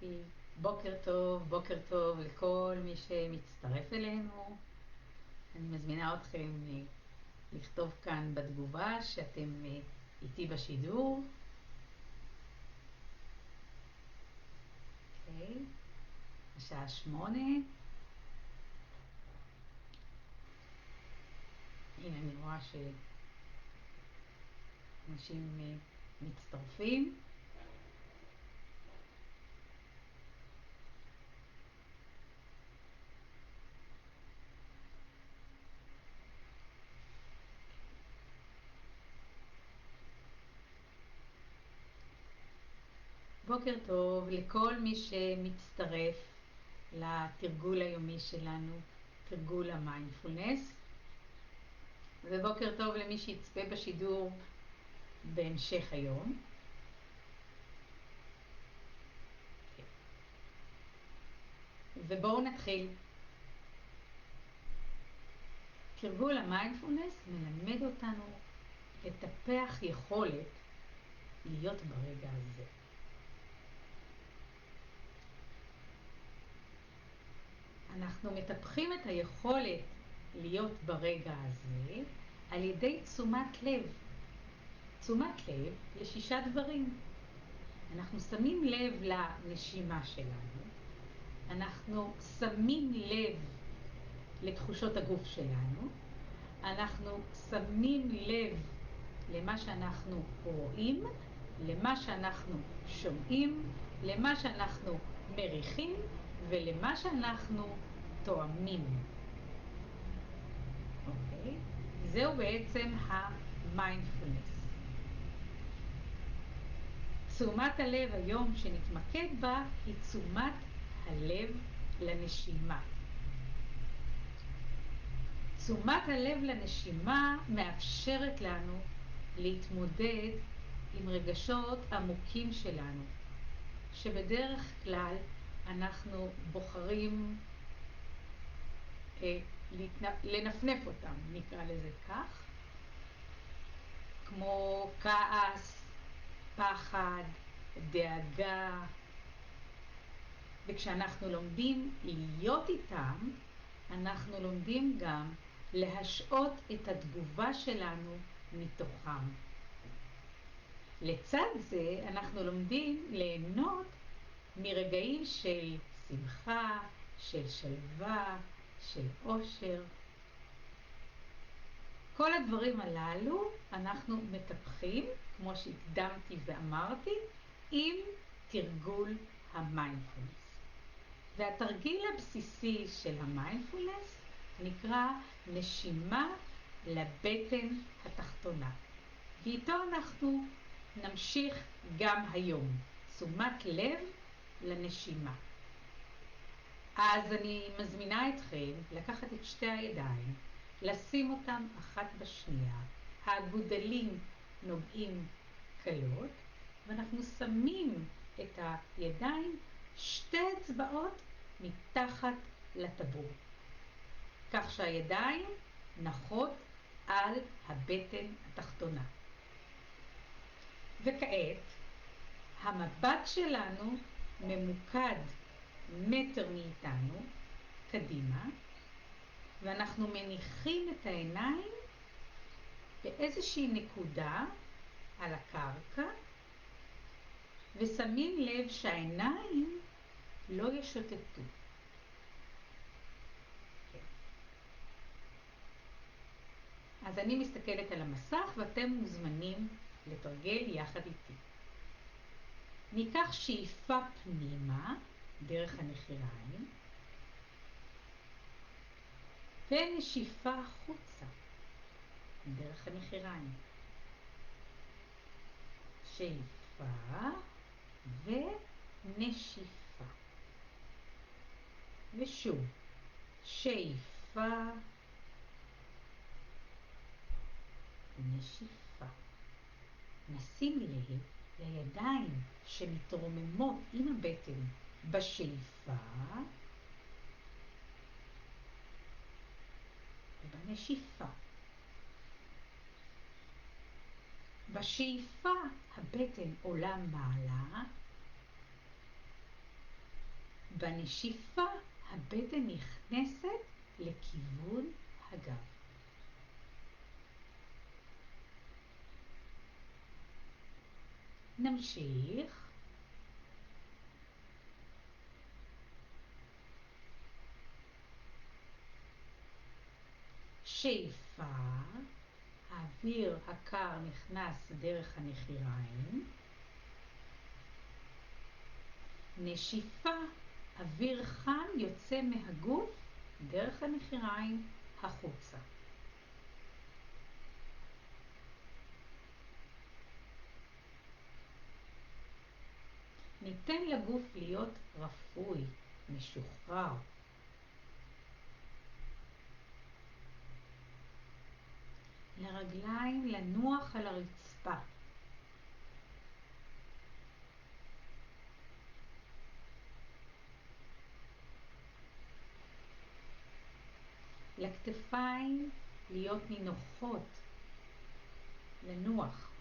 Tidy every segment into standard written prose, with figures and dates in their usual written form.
יופי. בוקר טוב לכל מי שמצטרף אלינו. אני מזמינה אתכם לכתוב כאן בתגובה שאתם איתי בשידור. אוקיי, השעה 8. הנה אני רואה שאנשים מצטרפים. בוקר טוב לכל מי שמצטרף לתרגול היומי שלנו, תרגול המיינדפולנס. ובוקר טוב למי שיצפה בשידור בהמשך היום. ובואו נתחיל. תרגול המיינדפולנס מלמד אותנו לטפח יכולת להיות ברגע הזה. אנחנו מטפחים את היכולת להיות ברגע הזה על ידי תשומת לב. תשומת לב ל6 דברים. אנחנו שמים לב לנשימה שלנו, אנחנו שמים לב לתחושות הגוף שלנו, אנחנו שמים לב למה שאנחנו רואים, למה שאנחנו שומעים, למה שאנחנו מריחים ולמה שאנחנו תואמים. אוקיי? זהו בעצם המיינדפולנס. תשומת הלב היום שנתמקד בה היא תשומת הלב לנשימה. תשומת הלב לנשימה מאפשרת לנו להתמודד עם רגשות עמוקים שלנו, שבדרך כלל אנחנו בוחרים לנפנף אותם, נקרא לזה כך, כמו כעס, פחד, דאגה. וכשאנחנו לומדים להיות איתם, אנחנו לומדים גם להשעות את התגובה שלנו מתוכם. לצד זה אנחנו לומדים ליהנות מרגעים של שמחה, של שלווה, של אושר. כל הדברים הללו אנחנו מטפחים, כמו שהקדמתי ואמרתי, עם תרגול המיינדפולנס. והתרגיל הבסיסי של המיינדפולנס נקרא נשימה לבטן התחתונה. ואיתו אנחנו נמשיך גם היום. תשומת לב לנשימה. אז אני מזמינה אתכם לקחת את 2 הידיים, לשים אותם אחת בשנייה, האגודלים נוגעים קלות, ואנחנו שמים את הידיים 2 אצבעות מתחת לטבור, כך שהידיים נחות על הבטן התחתונה. וכעת המבט שלנו ממוקד 1 מטר מאיתנו קדימה, ואנחנו מניחים את העיניים באיזושהי נקודה על הקרקע, ושמים לב שהעיניים לא ישוטטו. אז אני מסתכלת על המסך ואתם מוזמנים לתרגל יחד איתי. ניקח שאיפה פנימה דרך הנחיריים ונשיפה החוצה דרך הנחיריים. שאיפה ונשיפה. ושוב, שאיפה ונשיפה. נשים לב לידיים שמתרוממות עם הבטן בשאיפה ובנשיפה. בשאיפה הבטן עולה מעלה, בנשיפה הבטן נכנסת לכיוון הגב. נמשיך. שאיפה, האוויר הקר נכנס דרך הנחיריים. נשיפה, אוויר חם יוצא מהגוף דרך הנחיריים החוצה. ניתן לגוף להיות רפוי, משוחרר. לרגליים לנוח על הרצפה. לכתפיים להיות נינוחות, לנוח.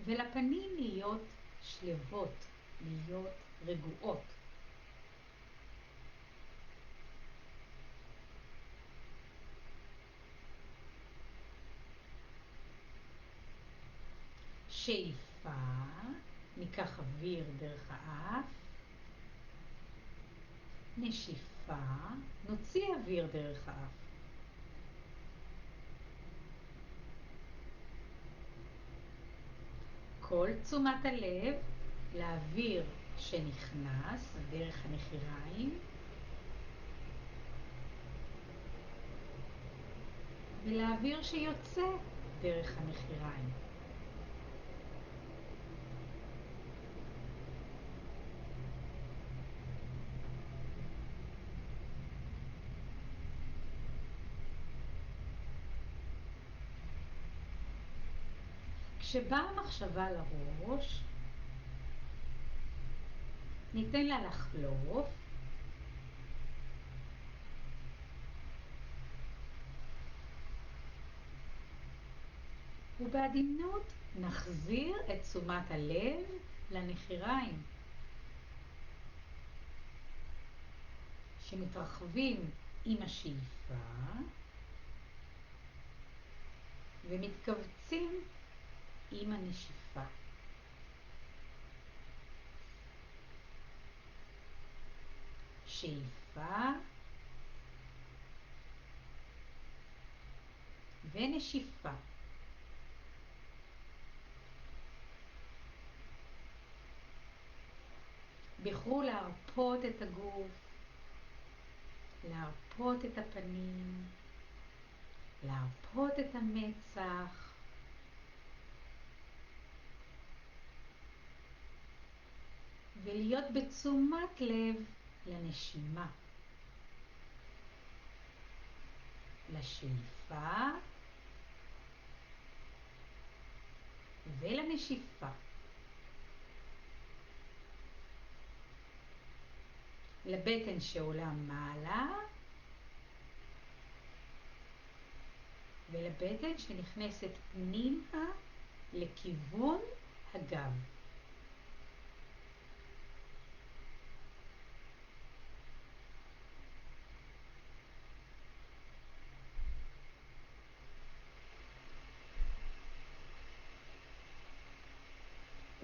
ולפנים להיות שלוות, להיות רגועות. שאיפה, ניקח אוויר דרך האף. נשיפה, נוציא אוויר דרך האף. כל תשומת הלב לאוויר שנכנס דרך הנחיריים ולאוויר שיוצא דרך הנחיריים. כשבאה המחשבה לראש, ניתן לה לחלוף. ובעדינות נחזיר את תשומת הלב לנחיריים, שמתרחבים עם השאיפה ומתכווצים עם הנשיפה. שאיפה ונשיפה. בחרו להרפות את הגוף, להרפות את הפנים, להרפות את המצח. ולהיות בתשומת לב לנשימה. לשאיפה ולנשיפה. לבטן שעולה מעלה ולבטן שנכנסת פנימה לכיוון הגב.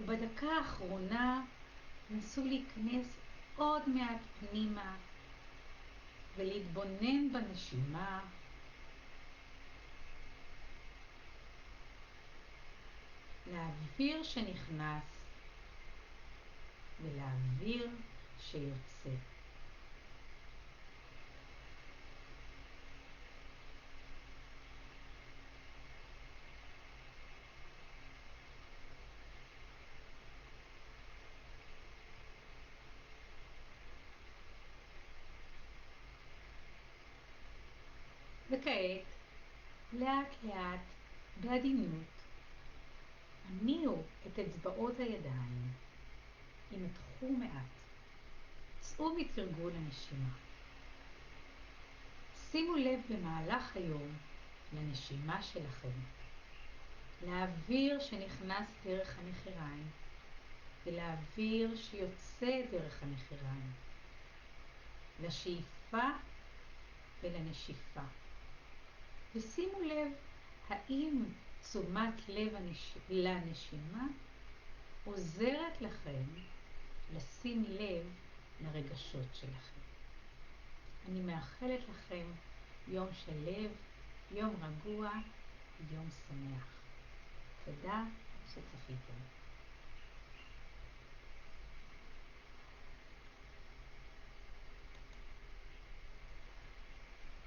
ובדקה האחרונה נסו להיכנס עוד מעט פנימה ולהתבונן בנשימה. לאוויר שנכנס ולאוויר שיוצא. וכעת, לאט לאט, בעדינות, הניעו את אצבעות הידיים, ימתחו מעט, צאו מתרגול הנשימה. שימו לב במהלך היום לנשימה שלכם. לאוויר שנכנס דרך הנחיריים ולאוויר שיוצא דרך הנחיריים, לשאיפה ולנשיפה. ושימו לב האם תשומת לב לנשימה עוזרת לכם לשים לב לרגשות שלכם. אני מאחלת לכם יום שלב, יום רגוע, יום שמח. תודה שצפיתם.